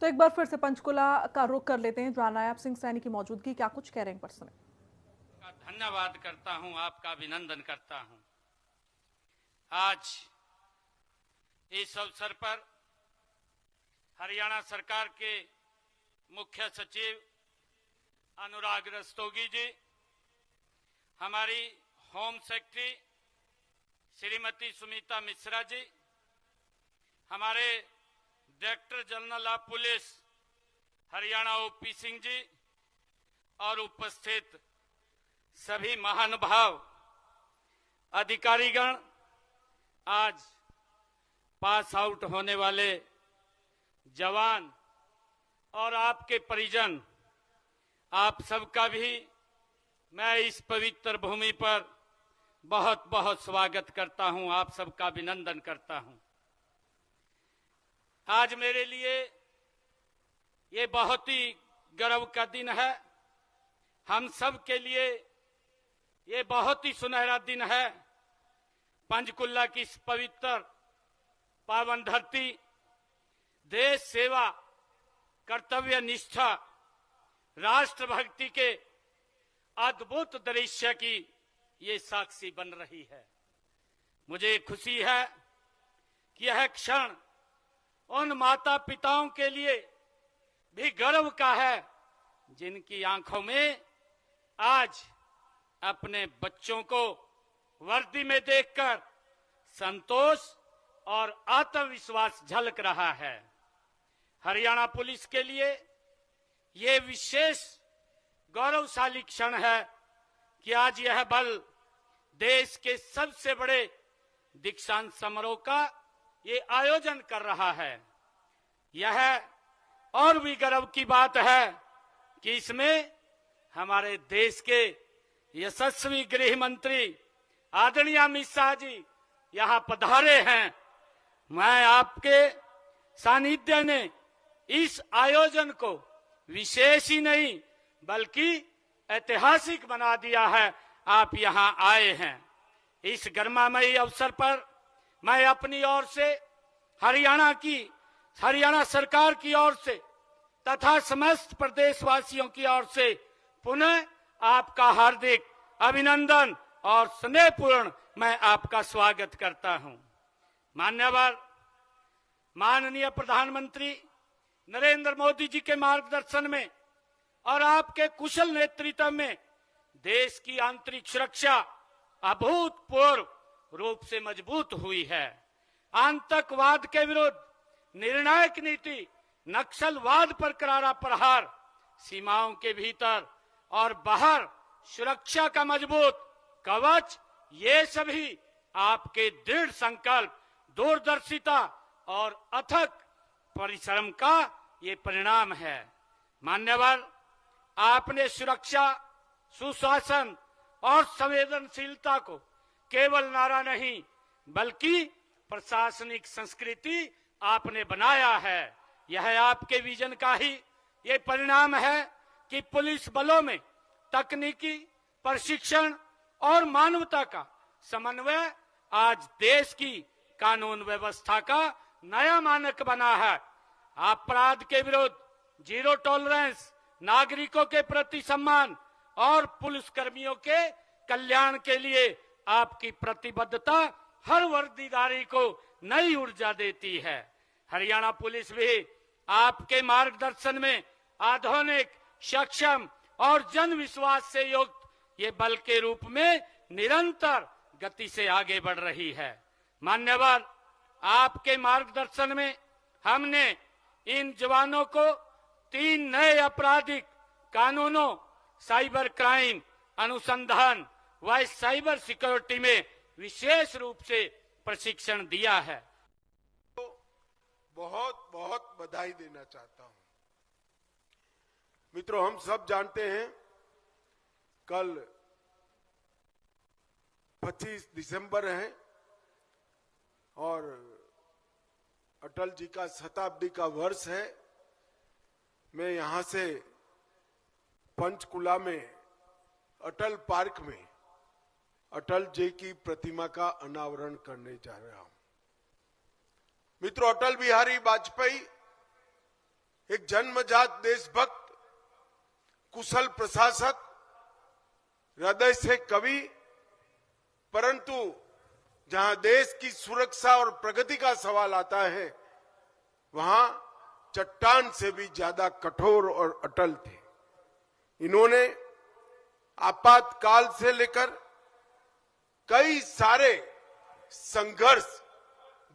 तो एक बार फिर से पंचकुला का रुख कर लेते हैं, जहां नायब सिंह सैनी की मौजूदगी, क्या कुछ कह रहे हैं पर्सन। धन्यवाद करता हूं, आपका अभिनंदन करता हूं। आज इस अवसर पर हरियाणा सरकार के मुख्य सचिव अनुराग रस्तोगी जी, हमारी होम सेक्रेटरी श्रीमती सुमिता मिश्रा जी, हमारे director general of police Haryana OP Singh ji और उपस्थित सभी महानुभाव अधिकारीगण, आज पास आउट होने वाले जवान और आपके परिजन, आप सबका भी मैं इस पवित्र भूमि पर बहुत बहुत स्वागत करता हूं, आप सबका अभिनंदन करता हूं। आज मेरे लिए ये बहुत ही गर्व का दिन है। हम सब के लिए ये बहुत ही सुनहरा दिन है। पंचकुला की इस पवित्र पावन धरती देश सेवा, कर्तव्य निष्ठा, राष्ट्रभक्ति के अद्भुत दृश्य की ये साक्षी बन रही है। मुझे खुशी है कि यह क्षण उन माता पिताओं के लिए भी गर्व का है जिनकी आंखों में आज अपने बच्चों को वर्दी में देखकर संतोष और आत्मविश्वास झलक रहा है। हरियाणा पुलिस के लिए ये विशेष गौरवशाली क्षण है कि आज यह बल देश के सबसे बड़े दीक्षांत समारोह का ये आयोजन कर रहा है। यह और भी गर्व की बात है कि इसमें हमारे देश के यशस्वी गृह मंत्री आदरणीय अमित शाह जी यहाँ पधारे हैं। मैं आपके सानिध्य ने इस आयोजन को विशेष ही नहीं बल्कि ऐतिहासिक बना दिया है। आप यहाँ आए हैं। इस गरिमामयी अवसर पर मैं अपनी ओर से हरियाणा सरकार की ओर से तथा समस्त प्रदेशवासियों की ओर से पुनः आपका हार्दिक अभिनंदन और स्नेहपूर्ण मैं आपका स्वागत करता हूं। माननीय प्रधानमंत्री नरेंद्र मोदी जी के मार्गदर्शन में और आपके कुशल नेतृत्व में देश की आंतरिक सुरक्षा अभूतपूर्व रूप से मजबूत हुई है। आतंकवाद के विरुद्ध निर्णायक नीति, नक्सलवाद पर करारा प्रहार, सीमाओं के भीतर और बाहर सुरक्षा का मजबूत कवच, ये सभी आपके दृढ़ संकल्प, दूरदर्शिता और अथक परिश्रम का ये परिणाम है। मान्यवर, आपने सुरक्षा, सुशासन और संवेदनशीलता को केवल नारा नहीं बल्कि प्रशासनिक संस्कृति आपने बनाया है। यह आपके विजन का ही ये परिणाम है कि पुलिस बलों में तकनीकी प्रशिक्षण और मानवता का समन्वय आज देश की कानून व्यवस्था का नया मानक बना है। अपराध के विरुद्ध जीरो टॉलरेंस, नागरिकों के प्रति सम्मान और पुलिसकर्मियों के कल्याण के लिए आपकी प्रतिबद्धता हर वर्दीधारी को नई ऊर्जा देती है। हरियाणा पुलिस भी आपके मार्गदर्शन में आधुनिक, सक्षम और जन विश्वास से युक्त ये बल के रूप में निरंतर गति से आगे बढ़ रही है। मान्यवर, आपके मार्गदर्शन में हमने इन जवानों को 3 नए आपराधिक कानूनों, साइबर क्राइम अनुसंधान व साइबर सिक्योरिटी में विशेष रूप से प्रशिक्षण दिया है। तो बहुत बहुत बधाई देना चाहता हूं। मित्रों, हम सब जानते हैं कल 25 दिसंबर है और अटल जी का शताब्दी का वर्ष है। मैं यहां से पंचकुला में अटल पार्क में अटल जी की प्रतिमा का अनावरण करने जा रहा हूं। मित्रों, अटल बिहारी वाजपेयी एक जन्मजात देशभक्त, कुशल प्रशासक, हृदय से कवि, परंतु जहां देश की सुरक्षा और प्रगति का सवाल आता है वहां चट्टान से भी ज्यादा कठोर और अटल थे। इन्होंने आपातकाल से लेकर कई सारे संघर्ष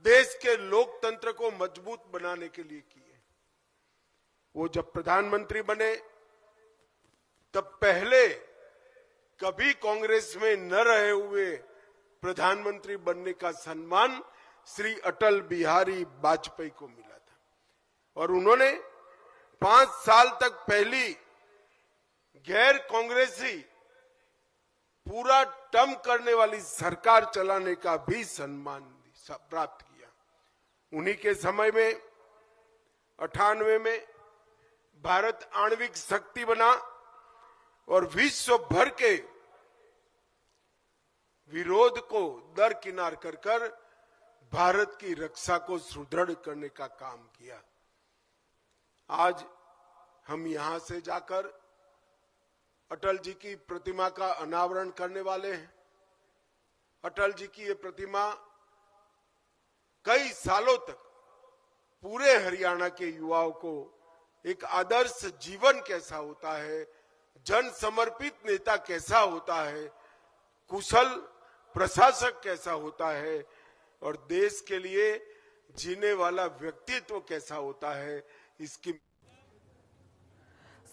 देश के लोकतंत्र को मजबूत बनाने के लिए किए। वो जब प्रधानमंत्री बने तब पहले कभी कांग्रेस में न रहे हुए प्रधानमंत्री बनने का सम्मान श्री अटल बिहारी वाजपेयी को मिला था और उन्होंने 5 साल तक पहली गैर कांग्रेसी पूरा टर्म करने वाली सरकार चलाने का भी सम्मान प्राप्त किया। उन्हीं के समय में 98 में भारत आणविक शक्ति बना और विश्व भर के विरोध को दरकिनार कर भारत की रक्षा को सुदृढ़ करने का काम किया। आज हम यहां से जाकर अटल जी की प्रतिमा का अनावरण करने वाले हैं। अटल जी की ये प्रतिमा कई सालों तक पूरे हरियाणा के युवाओं को एक आदर्श जीवन कैसा होता है, जन समर्पित नेता कैसा होता है, कुशल प्रशासक कैसा होता है और देश के लिए जीने वाला व्यक्तित्व कैसा होता है, इसकी